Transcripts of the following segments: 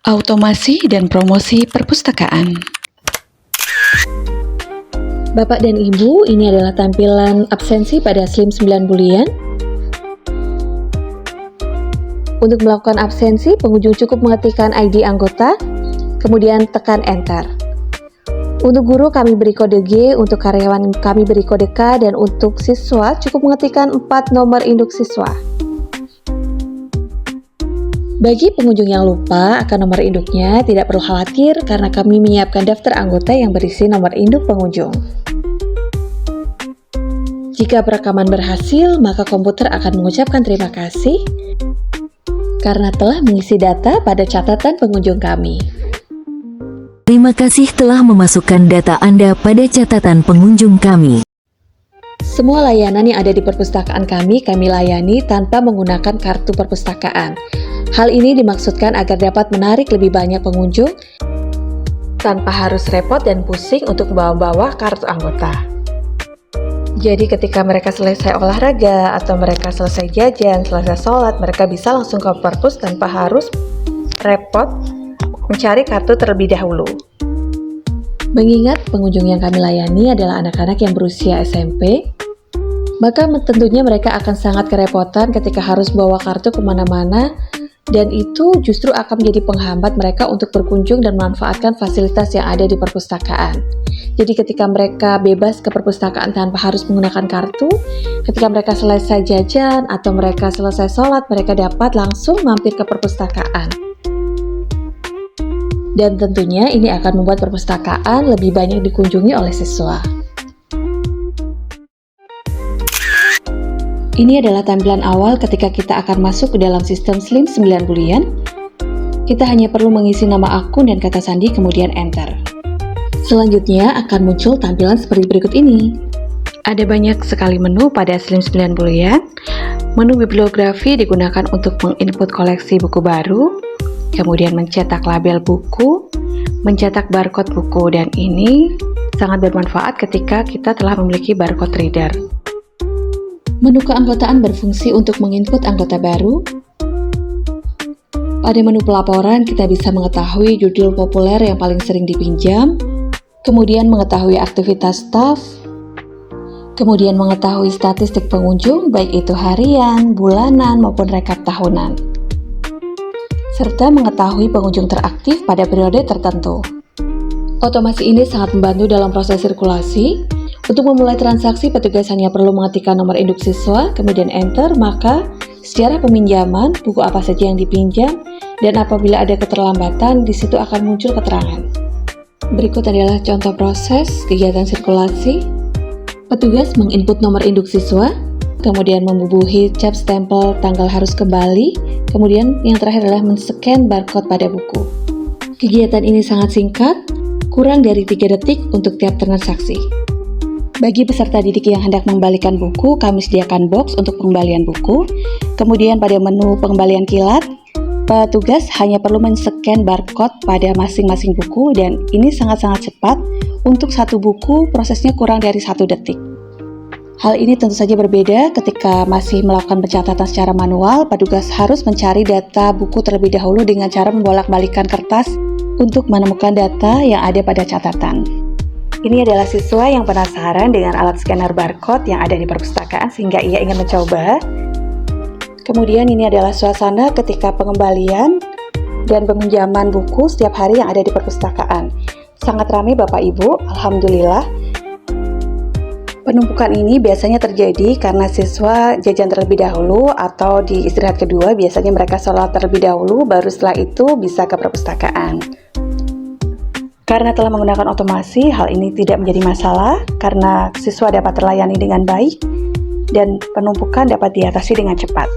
Automasi dan promosi perpustakaan. Bapak dan Ibu, ini adalah tampilan absensi pada Slim 9 bulian. Untuk melakukan absensi, pengunjung cukup mengetikkan ID anggota, kemudian tekan Enter. Untuk guru kami beri kode G, untuk karyawan kami beri kode K, dan untuk siswa cukup mengetikkan 4 nomor induk siswa. Bagi pengunjung yang lupa akan nomor induknya, tidak perlu khawatir karena kami menyiapkan daftar anggota yang berisi nomor induk pengunjung. Jika perekaman berhasil, maka komputer akan mengucapkan terima kasih karena telah mengisi data pada catatan pengunjung kami. Terima kasih telah memasukkan data Anda pada catatan pengunjung kami. Semua layanan yang ada di perpustakaan kami layani tanpa menggunakan kartu perpustakaan. Hal ini dimaksudkan agar dapat menarik lebih banyak pengunjung tanpa harus repot dan pusing untuk membawa kartu anggota. Jadi ketika mereka selesai olahraga atau mereka selesai jajan, selesai sholat, mereka bisa langsung ke perpus tanpa harus repot mencari kartu terlebih dahulu. Mengingat pengunjung yang kami layani adalah anak-anak yang berusia SMP, maka tentunya mereka akan sangat kerepotan ketika harus bawa kartu kemana-mana, dan itu justru akan menjadi penghambat mereka untuk berkunjung dan memanfaatkan fasilitas yang ada di perpustakaan. Jadi ketika mereka bebas ke perpustakaan tanpa harus menggunakan kartu, ketika mereka selesai jajan atau mereka selesai sholat, mereka dapat langsung mampir ke perpustakaan. Dan tentunya ini akan membuat perpustakaan lebih banyak dikunjungi oleh siswa. Ini adalah tampilan awal ketika kita akan masuk ke dalam sistem Slim 9 bulian. Kita hanya perlu mengisi nama akun dan kata sandi kemudian Enter. Selanjutnya akan muncul tampilan seperti berikut ini. Ada banyak sekali menu pada Slim 9 bulian. Menu bibliografi digunakan untuk menginput koleksi buku baru, kemudian mencetak label buku, mencetak barcode buku, dan ini sangat bermanfaat ketika kita telah memiliki barcode reader. Menu keanggotaan berfungsi untuk menginput anggota baru. Pada menu pelaporan, kita bisa mengetahui judul populer yang paling sering dipinjam, kemudian mengetahui aktivitas staf, kemudian mengetahui statistik pengunjung, baik itu harian, bulanan, maupun rekap tahunan, serta mengetahui pengunjung teraktif pada periode tertentu. Otomasi ini sangat membantu dalam proses sirkulasi. Untuk memulai transaksi, petugas hanya perlu mengetikkan nomor induk siswa, kemudian Enter, maka sejarah peminjaman, buku apa saja yang dipinjam, dan apabila ada keterlambatan, di situ akan muncul keterangan. Berikut adalah contoh proses kegiatan sirkulasi. Petugas menginput nomor induk siswa, kemudian membubuhi cap stempel tanggal harus kembali, kemudian yang terakhir adalah men-scan barcode pada buku. Kegiatan ini sangat singkat, kurang dari 3 detik untuk tiap transaksi. Bagi peserta didik yang hendak mengembalikan buku, kami sediakan box untuk pengembalian buku. Kemudian pada menu pengembalian kilat, petugas hanya perlu men-scan barcode pada masing-masing buku, dan ini sangat-sangat cepat. Untuk satu buku, prosesnya kurang dari 1 detik. Hal ini tentu saja berbeda ketika masih melakukan pencatatan secara manual. Petugas harus mencari data buku terlebih dahulu dengan cara membolak-balikkan kertas untuk menemukan data yang ada pada catatan. Ini adalah siswa yang penasaran dengan alat scanner barcode yang ada di perpustakaan sehingga ia ingin mencoba. Kemudian ini adalah suasana ketika pengembalian dan peminjaman buku setiap hari yang ada di perpustakaan. Sangat ramai Bapak Ibu, alhamdulillah. Penumpukan ini biasanya terjadi karena siswa jajan terlebih dahulu atau di istirahat kedua biasanya mereka sholat terlebih dahulu, baru setelah itu bisa ke perpustakaan. Karena telah menggunakan otomasi, hal ini tidak menjadi masalah karena siswa dapat terlayani dengan baik dan penumpukan dapat diatasi dengan cepat.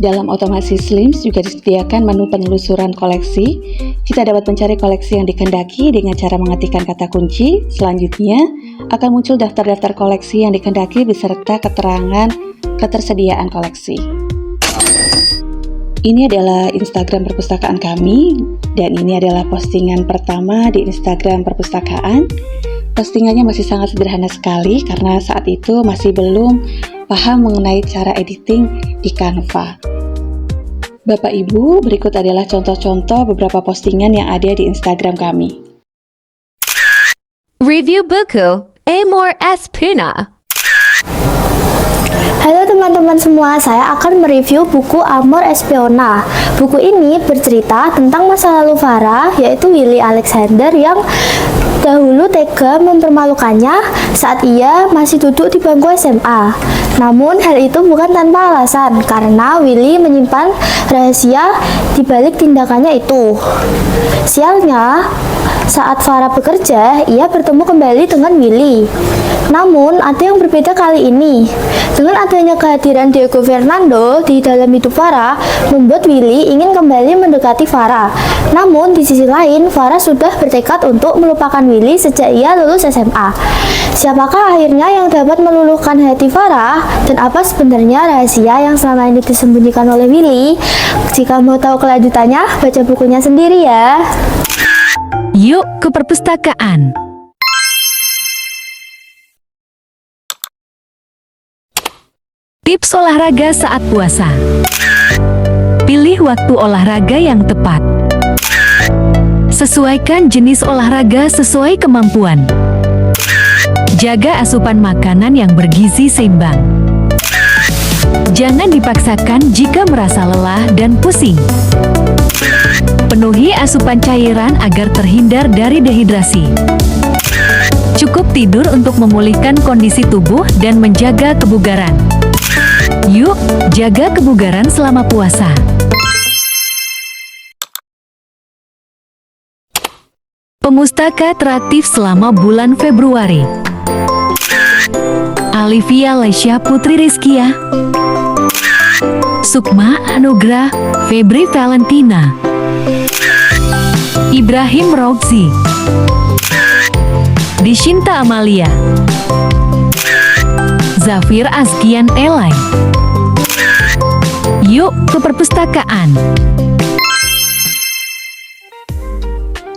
Dalam otomasi Slims juga disediakan menu penelusuran koleksi. Kita dapat mencari koleksi yang dikehendaki dengan cara mengetikkan kata kunci. Selanjutnya akan muncul daftar-daftar koleksi yang dikehendaki beserta keterangan ketersediaan koleksi. Ini adalah Instagram perpustakaan kami, dan ini adalah postingan pertama di Instagram perpustakaan. Postingannya masih sangat sederhana sekali karena saat itu masih belum paham mengenai cara editing di Canva. Bapak Ibu, berikut adalah contoh-contoh beberapa postingan yang ada di Instagram kami. Review buku Amor Espina. Halo teman-teman semua, saya akan mereview buku Amor Espiona. Buku ini bercerita tentang masa lalu Farah, yaitu Willy Alexander yang dahulu tega mempermalukannya saat ia masih duduk di bangku SMA. Namun hal itu bukan tanpa alasan, karena Willy menyimpan rahasia di balik tindakannya itu. Sialnya, saat Farah bekerja, ia bertemu kembali dengan Willy. Namun, ada yang berbeda kali ini. Dengan adanya kehadiran Diego Fernando di dalam hidup Farah, membuat Willy ingin kembali mendekati Farah. Namun, di sisi lain, Farah sudah bertekad untuk melupakan Willy sejak ia lulus SMA. Siapakah akhirnya yang dapat meluluhkan hati Farah? Dan apa sebenarnya rahasia yang selama ini disembunyikan oleh Willy? Jika mau tahu kelanjutannya, baca bukunya sendiri ya. Yuk ke perpustakaan. Tips olahraga saat puasa. Pilih waktu olahraga yang tepat. Sesuaikan jenis olahraga sesuai kemampuan. Jaga asupan makanan yang bergizi seimbang. Jangan dipaksakan jika merasa lelah dan pusing. Penuhi asupan cairan agar terhindar dari dehidrasi. Cukup tidur untuk memulihkan kondisi tubuh dan menjaga kebugaran. Yuk, jaga kebugaran selama puasa. Pemustaka teratif selama bulan Februari. Alivia Lesya Putri Rizkia, Sukma Anugrah, Febri Valentina, Ibrahim Roxy, Dishinta Amalia, Zafir Azkian Elai. Yuk ke perpustakaan.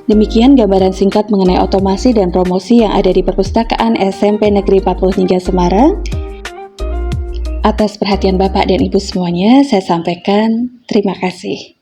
Demikian gambaran singkat mengenai otomasi dan promosi yang ada di Perpustakaan SMP Negeri 43 Semarang. Atas perhatian Bapak dan Ibu semuanya, saya sampaikan terima kasih.